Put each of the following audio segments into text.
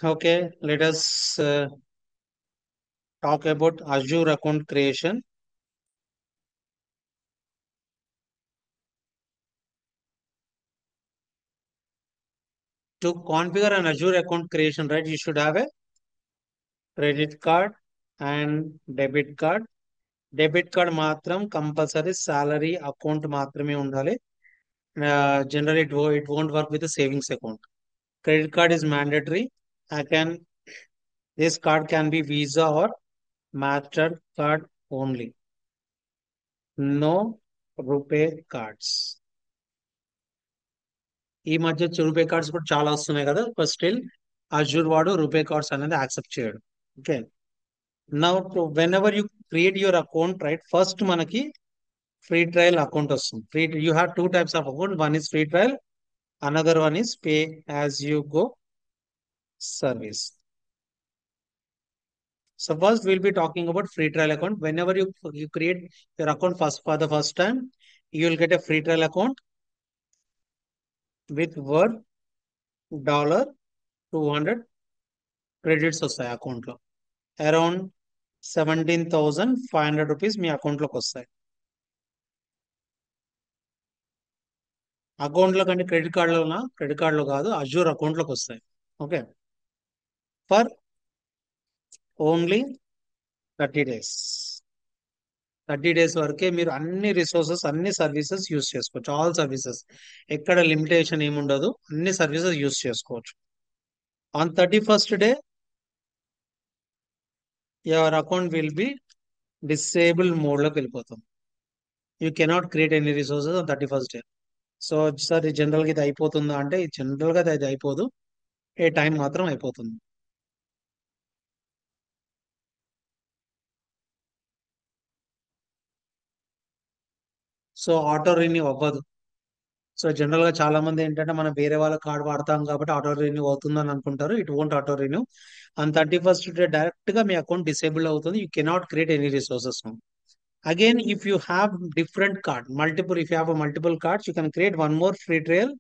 Okay, let us talk about Azure account creation. To configure an Azure account creation, right, you should have a credit card and debit card. Debit card మాత్రం compulsory salary account మాత్రమే ఉండాలి. General it won't work with savings account. Credit card is mandatory. I can this card can be Visa or Mastercard only. No RuPay cards. ఈ మధ్య RuPay cards కూడా చాలా వస్తున్నాయి కదా, but still Azure వాడు RuPay cards అనేది యాక్సెప్ట్ చేయడు. Okay, now when ever you create your account right, first మనకి ఫ్రీ ట్రయల్ అకౌంట్ వస్తుంది. Free, you have two types of account. One is free trial, another one is pay as you go service. So first we'll be talking about free trial account. Whenever you create your account first for the first time, you will get a free trial account with worth $200 credits వస్తాయి account లో. Around 17,500 rupees మీ account లోకి వస్తాయి. Account లో కంటే credit card లో కాదు, Azure account లోకి వస్తాయి. Okay, for only 30 days. 30 days వరకే మీరు అన్ని రిసోర్సెస్, అన్ని సర్వీసెస్ యూస్ చేసుకోవచ్చు. ఆల్ సర్వీసెస్, ఎక్కడ లిమిటేషన్ ఏముండదు, అన్ని సర్వీసెస్ యూస్ చేసుకోవచ్చు. On 31st day your account will be disable mode లోకి వెళ్ళిపోతాం. You cannot create any resources on 31st day. So sir ఈ జనరల్గా ఇది అయిపోతుందా అంటే, జనరల్గా అది అయిపోదు, ఏ టైం మాత్రం అయిపోతుంది. సో ఆటో రెన్యూ అవ్వదు. సో జనరల్ గా చాలా మంది ఏంటంటే, మనం వేరే వాళ్ళ కార్డ్ వాడతాం కాబట్టి ఆటో రెన్యూ అవుతుందని అనుకుంటారు. It won't auto renew. On 31st day direct గా మీ అకౌంట్ డిసేబుల్ అవుతుంది. You cannot create any resources. Again if you have different card, multiple, if you have multiple cards, you can create one more free trial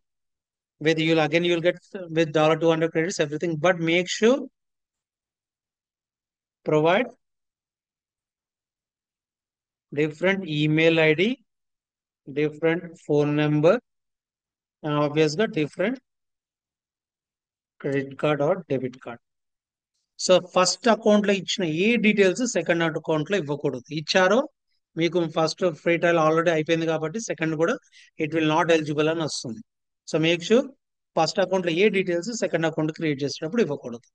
with you'll get with $200 credits, everything. But make sure provide different email ID, different phone number, and obviously different credit card or debit card. So first account లో ఇచ్చిన ఏ details second account లో ఇవ్వకూడదు. ఇచ్చారో మీకు first free trial already అయిపోయింది కాబట్టి second కూడా it will not eligible అని వస్తుంది. So make sure first account లో ఏ డీటెయిల్స్ సెకండ్ అకౌంట్ క్రియేట్ చేసేటప్పుడు ఇవ్వకూడదు.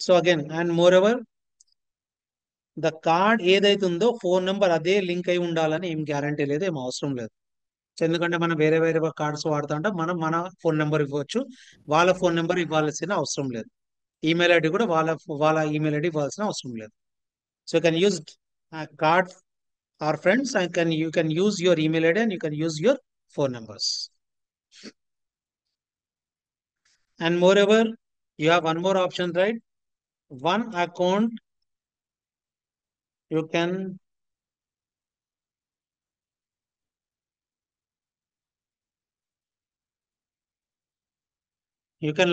So again and more ever, the card ఏదైతే ఉందో ఫోన్ నెంబర్ అదే లింక్ అయి ఉండాలని ఏం గ్యారంటీ లేదు, ఏం అవసరం లేదు. ఎందుకంటే మనం వేరే వేరే కార్డ్స్ వాడుతూ ఉంటే మనం మన ఫోన్ నెంబర్ ఇవ్వచ్చు, వాళ్ళ ఫోన్ నెంబర్ ఇవ్వాల్సిన అవసరం లేదు. ఈమెయిల్ ఐడి కూడా వాళ్ళ ఈమెయిల్ ఐడి ఇవ్వాల్సిన అవసరం లేదు. So you can use card or friends, you can use your email ID and you can use your phone numbers. And more ever, you have one more option, right? One account you can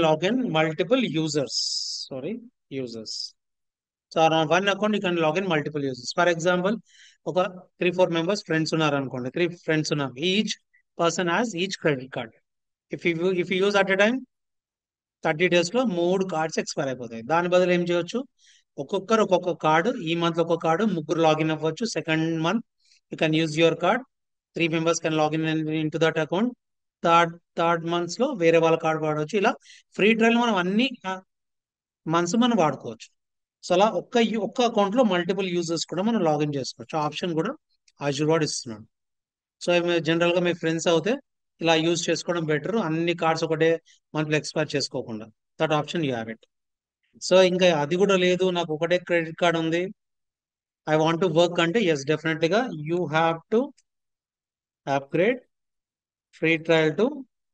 log in multiple users. Sorry, users. So on one account you can log in multiple users. For example, ఒక 3-4 members friends ఉన్నారు అనుకోండి. 3 friends ఉన్నారు. Each person has each credit card. If you use at a time, 30 days లో 3 cards expire అయిపోతాయి. దాని బదులు ఏం చేయొచ్చు, ఒక్కొక్కరు ఒక్కొక్క కార్డు, ఈ మంత్ ఒక కార్డు, ముగ్గురు లాగిన్ అవ్వచ్చు. Second month you can use your card, 3 members can login in to that account. Third months లో వేరే వాళ్ళ కార్డు వాడవచ్చు. ఇలా ఫ్రీ ట్రయల్ మనం అన్ని మంత్స్ మనం వాడుకోవచ్చు. సో అలా ఒక్క అకౌంట్ లో మల్టిపుల్ యూజర్స్ కూడా మనం లాగిన్ చేసుకోవచ్చు. ఆప్షన్ కూడా అజూర్ వాడు ఇస్తున్నాడు. సో జనరల్ గా మీ ఫ్రెండ్స్ అవుతే ఇలా యూజ్ చేసుకోవడం బెటర్, అన్ని కార్డ్స్ ఒకటే మంత్లో ఎక్స్పైర్ చేసుకోకుండా. That option you have it. So ఇంకా అది కూడా లేదు, నాకు ఒకటే క్రెడిట్ కార్డ్ ఉంది, ఐ వాంట్ టు వర్క్ అంటే, ఎస్ డెఫినెట్లీగా you have to upgrade free trial to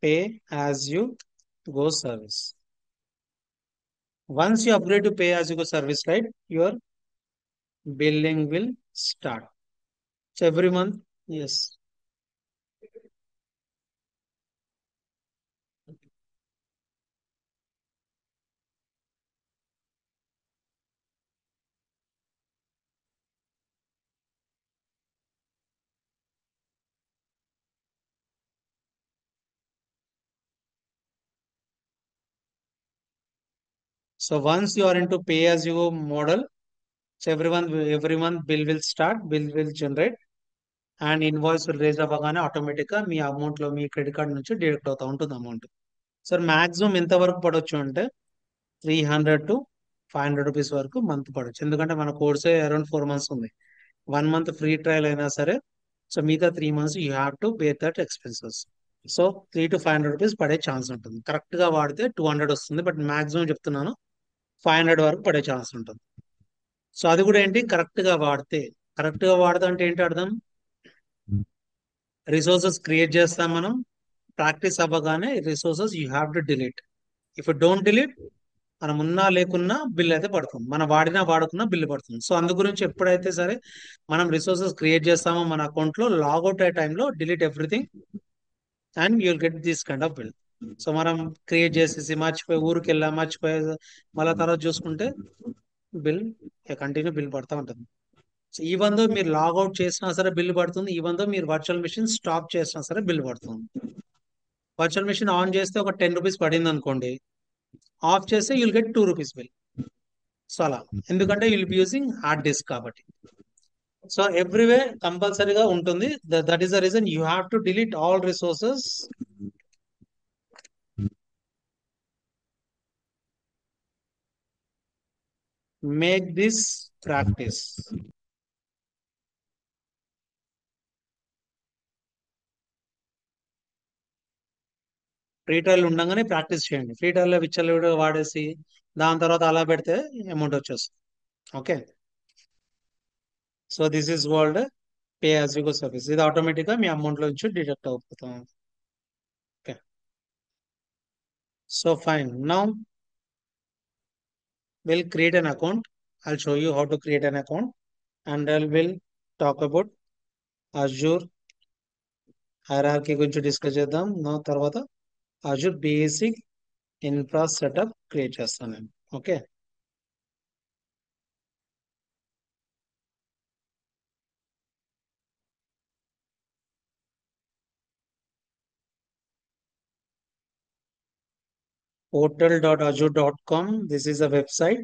pay as you go service. Once you upgrade to pay as you go service, right, your billing will start. So every month, yes. So once you are into pay as you go model, so every month bill will start, bill will generate, and invoice raise అవ్వగానే automatic గా మీ amount లో మీ credit card నుంచి deduct అవుతా ఉంటుంది amount. Sir maximum ఎంత వరకు పడవచ్చు అంటే 300 to 500 రూపీస్ వరకు మంత్ పడవచ్చు. ఎందుకంటే మన కోర్సే అరౌండ్ 4 months ఉంది. 1 month ఫ్రీ ట్రయల్ అయినా సరే, సో మిగతా 3 months you have to bear that expenses. So 300 to 500 rupees పడే ఛాన్స్ ఉంటుంది. కరెక్ట్ గా వాడితే 200 వస్తుంది, బట్ మాక్సిమం చెప్తున్నాను 500 వరకు పడే ఛాన్స్ ఉంటుంది. సో అది కూడా ఏంటి, కరెక్ట్ గా వాడితే. కరెక్ట్ గా వాడతా అంటే ఏంటి అర్థం, రిసోర్సెస్ క్రియేట్ చేస్తాం మనం, ప్రాక్టీస్ అవ్వగానే resources you have to delete. If don't delete, మనం ఉన్నా లేకున్నా బిల్ అయితే పడుతుంది, మనం వాడినా వాడకున్నా బిల్ పడుతుంది. సో అందు గురించి ఎప్పుడైతే సరే మనం రిసోర్సెస్ క్రియేట్ చేస్తామో మన అకౌంట్ లో, లాగౌట్ అయ్యే టైంలో delete everything and you'll get this kind of bill. So మనం క్రియేట్ చేసేసి మర్చిపోయి ఊరికి వెళ్ళా మర్చిపోయి మళ్ళీ తర్వాత చూసుకుంటే బిల్ కంటిన్యూ బిల్ పడతా ఉంటుంది. సో ఈవెన్ దో మీరు లాగౌట్ చేసినా సరే బిల్ పడుతుంది, ఈవెన్ దో మీరు వర్చువల్ మిషన్ స్టాప్ చేసినా సరే బిల్ పడుతుంది. వర్చువల్ మిషన్ ఆన్ చేస్తే ఒక 10 రూపీస్ పడింది అనుకోండి, ఆఫ్ చేస్తే you'll get 2 rupees bill. So అలా, ఎందుకంటే you'll be using hard disk కాబట్టి. సో ఎవ్రీవే కంపల్సరీగా ఉంటుంది. That is the reason you have to delete all resources. Make this practice. Free trial ఉండగానే ప్రాక్టీస్ చేయండి. ఫ్రీ ట్రయల్ లో విచ్చలవిడిగా వాడేసి దాని తర్వాత అలా పెడితే అమౌంట్ వచ్చేస్తుంది. Okay, so this is called pay as you go service. ఇది ఆటోమేటిక్ గా మీ అమౌంట్ లో నుంచి డిడక్ట్ అవుతాం. Okay, so fine. Now we'll create an account. I'll show you how to create an account, and I will talk about Azure hierarchy గురించి discuss చేద్దాం. నా తర్వాత Azure basic infra setup create చేస్తాను నేను. Okay, portal.azure.com, this is a website.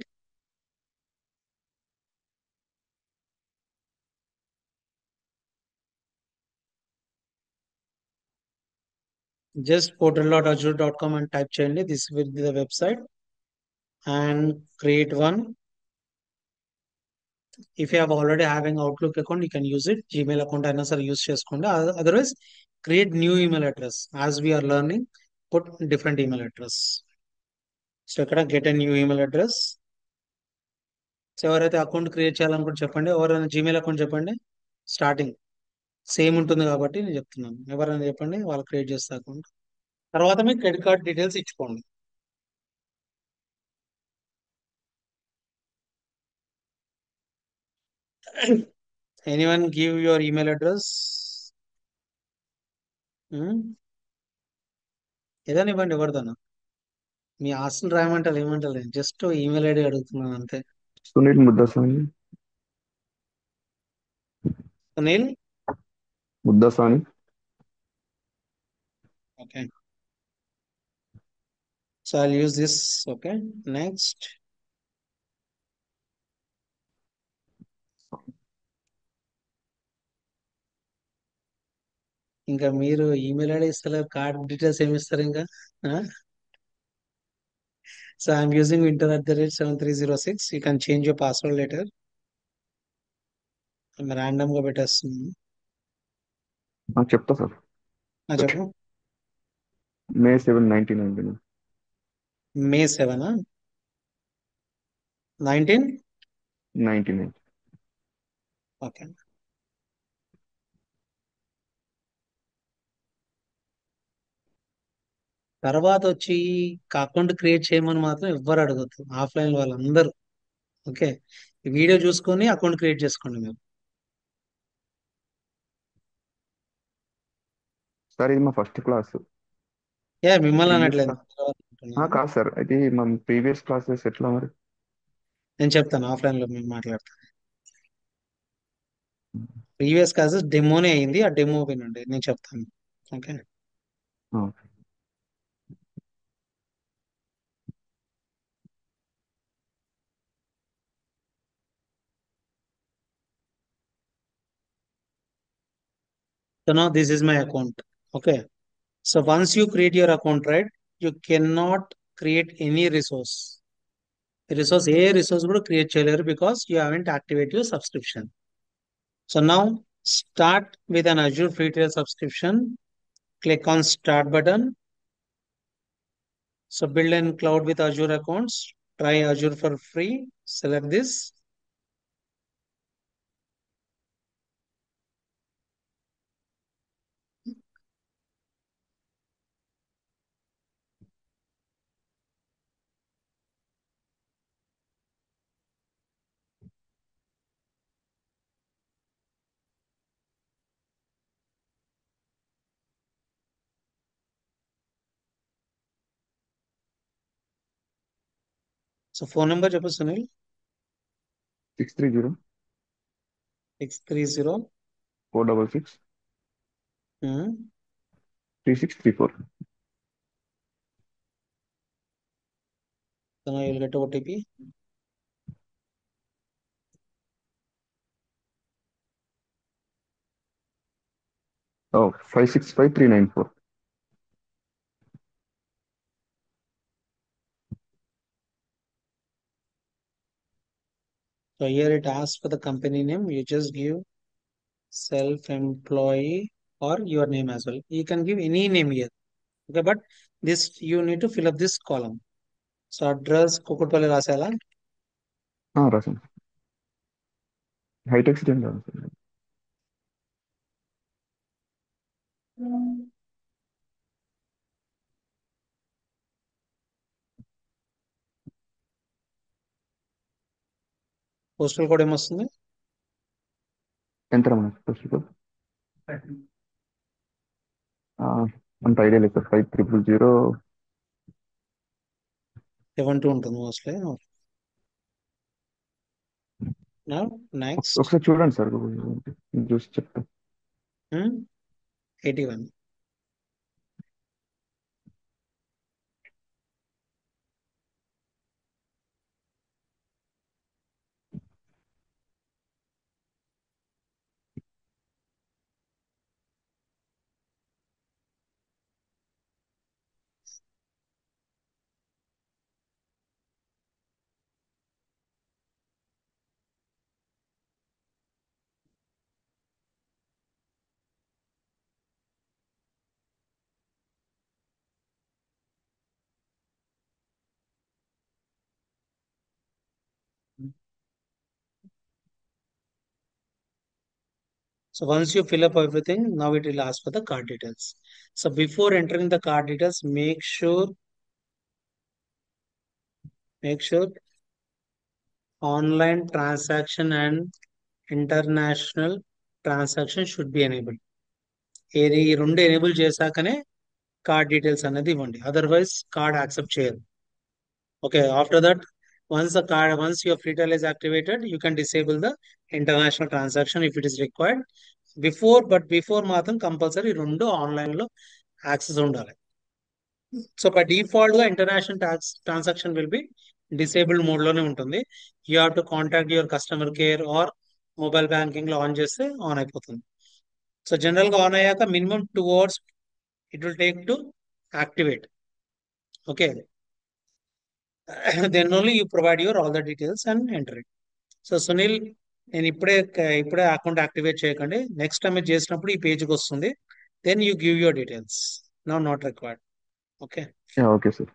Just portal.azure.com and type చేయండి. This will be the website, and create one. If you have already having Outlook account, you can use it. Gmail account అయినా సరే use చేసుకోండి. Otherwise, create new email address. As we are learning, put different email address. So ఇక్కడ get a new email address. So ఎవరైతే account create చేయాలనుకుంటే చెప్పండి, ఎవరైనా Gmail account చెప్పండి. Starting same ఉంటుంది కాబట్టి నేను చెప్తున్నాను, ఎవరైనా చెప్పండి, వాళ్ళు క్రియేట్ చేస్తే అకౌంట్. తర్వాత మీ క్రెడిట్ కార్డ్ డీటెయిల్స్ ఇచ్చుకోండి. Anyone give your email address. ఏదైనా ఇవ్వండి, ఎవరిదన్నా. మీ ఆస్తులు రాయమంటారు ఏమంటారు, జస్ట్ ఈమెయిల్ ఐడి అడుగుతున్నాను అంతే. Sunil Muddaswamy. Sunil. Muddaswamy. Okay, so I'll use this. Okay, next. ఇంకా మీరు ఈమెయిల్ ఐడి ఇస్తలేరు, కార్డ్ డీటెయిల్స్ ఏమి ఇస్తారు ఇంకా. So I'm using winter@7306. You can change your password later. Random గా పెట్టేస్తున్నాను. చెప్తా సార్. చెప్పు. May 7, 1999. మే 7, 19. 99. ఓకే, తర్వాత వచ్చి అకౌంట్ క్రియేట్ చేయమని మాత్రం ఎవ్వరు అడగద్దు, ఆఫ్లైన్ వాళ్ళందరూ. ఓకే, ఈ వీడియో చూసుకొని అకౌంట్ క్రియేట్ చేసుకోండి మీరు. సార్ ఇది మా ఫస్ట్ క్లాస్. మిమ్మల్ని ప్రీవియస్ అనట్లేదు, క్లాస్ తర్వాత అంటున్నాను. కాదు సార్, అయితే మా ప్రీవియస్ క్లాసెస్ ఎట్లా మరి? నేను చెప్తాను, ఆఫ్లైన్ లో మేము మాట్లాడతాను. ప్రీవియస్ క్లాసెస్ డెమోనే అయింది, ఆ డెమో వినండి, నేను చెప్తాను. ఓకే, ఆ, So now this is my account. Okay. So once you create your account, right, you cannot create any resource. Resource A resource కూడా create చేయలేరు because you haven't activated your subscription. So now start with an Azure free trial subscription. Click on start button. So build in cloud with Azure accounts. Try Azure for free. Select this. So phone number చెప్పు Sunil. 630 630 466 hmm. 3634. So now you'll get OTP. Oh, 565394. So here it asks for the company name. You just give self-employee or your name as well. You can give any name here. Okay, but this you need to fill up this column. So address Kukutpalli రాసేలా. రాసాను. హైటెక్స్ ఏం రాదు sir. Postal code ఏమొస్తుంది? ఎంత రమ్మా first of all? అంత idea లేదు sir. 5000. 72 ఉంటుంది mostly. Now next. ఒకసారి చూడండి సార్, చూసి చెప్తాను. 81. So once you fill up everything, now it will ask for the card details. So before entering the card details, make sure online transaction and international transaction should be enabled. ఏది ఈ రెండు enable చేశాకనే card details అనేది ఇవ్వండి. Otherwise card accept చేయరు. Okay, after that, once your free trial is activated, you can disable the international transaction if it is required. Before మాత్రం compulsory రెండు online లో access ఉండాలి. సో బై డిఫాల్ట్ గా international transaction will be disabled mode లోనే ఉంటుంది. You have to contact your customer care or mobile banking లో on చేస్తే on అయిపోతుంది. సో జనరల్ గా ఆన్ అయ్యాక minimum 2 hours it will take to activate. Okay. Then only you provide your all the details and enter it. So Sunil, నేను ఇప్పుడే account activate చేయకండి. Next time చేసినప్పుడు ఈ పేజ్కి వస్తుంది. Then you give your details. Now not required. Okay. Okay sir.